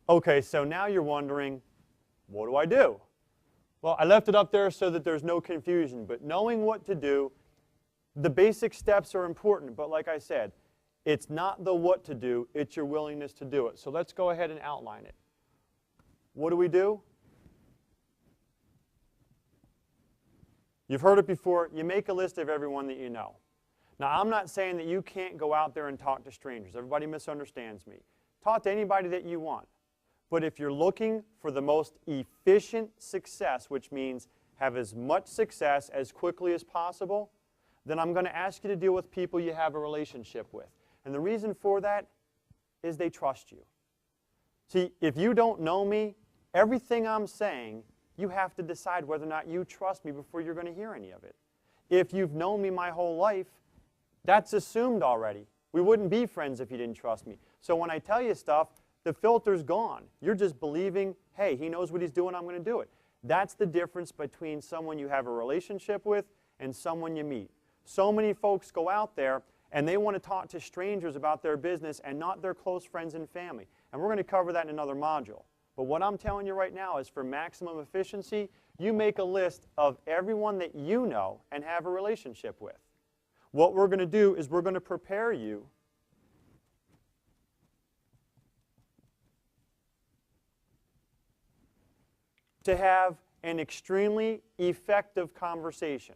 Okay, so now you're wondering, what do I do? Well, I left it up there so that there's no confusion, but knowing what to do, the basic steps are important, but like I said, it's not the what to do, it's your willingness to do it. So let's go ahead and outline it. What do? You've heard it before, you make a list of everyone that you know. Now, I'm not saying that you can't go out there and talk to strangers. Everybody misunderstands me. Talk to anybody that you want. But if you're looking for the most efficient success, which means have as much success as quickly as possible, then I'm going to ask you to deal with people you have a relationship with. And the reason for that is they trust you. See, if you don't know me, everything I'm saying, you have to decide whether or not you trust me before you're going to hear any of it. If you've known me my whole life, that's assumed already. We wouldn't be friends if you didn't trust me. So when I tell you stuff, the filter's gone. You're just believing, hey, he knows what he's doing, I'm going to do it. That's the difference between someone you have a relationship with and someone you meet. So many folks go out there and they want to talk to strangers about their business and not their close friends and family. And we're going to cover that in another module. But what I'm telling you right now is for maximum efficiency, you make a list of everyone that you know and have a relationship with. What we're going to do is we're going to prepare you to have an extremely effective conversation.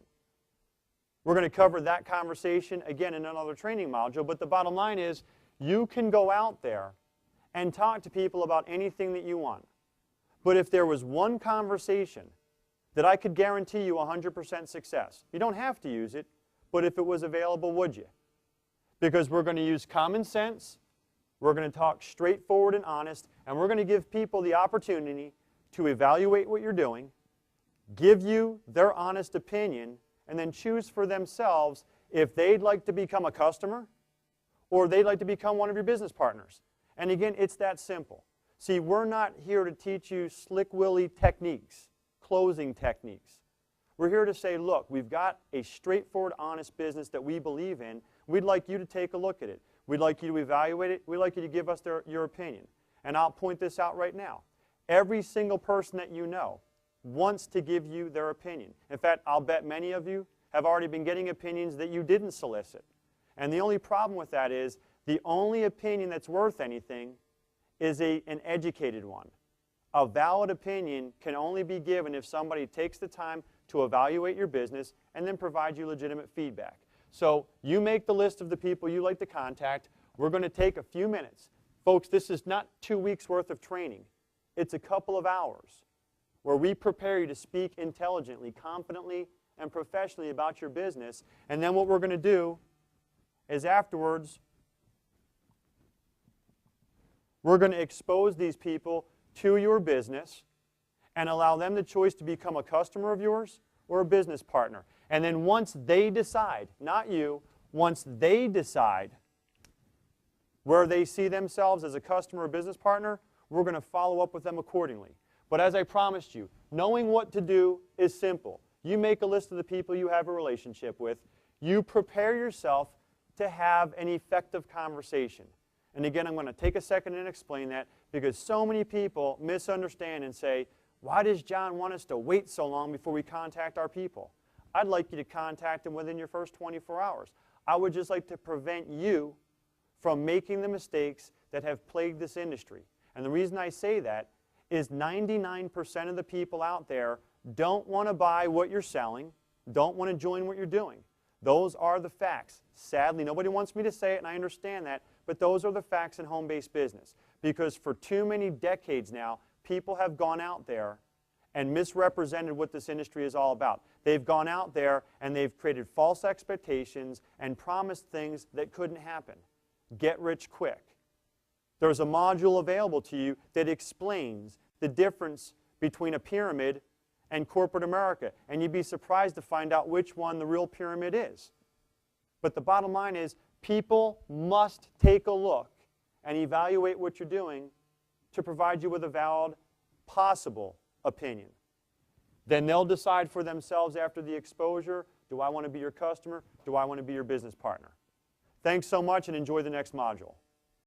We're going to cover that conversation again in another training module, but the bottom line is you can go out there and talk to people about anything that you want. But if there was one conversation that I could guarantee you 100% success, you don't have to use it, but if it was available, would you? Because we're going to use common sense, we're going to talk straightforward and honest, and we're going to give people the opportunity to evaluate what you're doing, give you their honest opinion, and then choose for themselves if they'd like to become a customer or they'd like to become one of your business partners. And again, it's that simple. See, we're not here to teach you slick willy techniques, closing techniques. We're here to say, look, we've got a straightforward, honest business that we believe in. We'd like you to take a look at it. We'd like you to evaluate it. We'd like you to give us your opinion. And I'll point this out right now. Every single person that you know wants to give you their opinion. In fact, I'll bet many of you have already been getting opinions that you didn't solicit. And the only problem with that is the only opinion that's worth anything is an educated one. A valid opinion can only be given if somebody takes the time to evaluate your business and then provide you legitimate feedback. So you make the list of the people you like to contact. We're going to take a few minutes. Folks, this is not 2 weeks worth of training. It's a couple of hours where we prepare you to speak intelligently, confidently, and professionally about your business. And then what we're going to do is afterwards, we're going to expose these people to your business and allow them the choice to become a customer of yours or a business partner. And then once they decide, not you, once they decide where they see themselves as a customer or business partner, we're going to follow up with them accordingly. But as I promised you, knowing what to do is simple. You make a list of the people you have a relationship with. You prepare yourself to have an effective conversation. And again, I'm going to take a second and explain that because so many people misunderstand and say, why does John want us to wait so long before we contact our people? I'd like you to contact them within your first 24 hours. I would just like to prevent you from making the mistakes that have plagued this industry. And the reason I say that is 99% of the people out there don't want to buy what you're selling, don't want to join what you're doing. Those are the facts. Sadly, nobody wants me to say it, and I understand that, but those are the facts in home-based business. Because for too many decades now, people have gone out there and misrepresented what this industry is all about. They've gone out there and they've created false expectations and promised things that couldn't happen. Get rich quick. There's a module available to you that explains the difference between a pyramid and corporate America. And you'd be surprised to find out which one the real pyramid is. But the bottom line is people must take a look and evaluate what you're doing to provide you with a valid, possible opinion. Then they'll decide for themselves after the exposure, do I want to be your customer? Do I want to be your business partner? Thanks so much and enjoy the next module.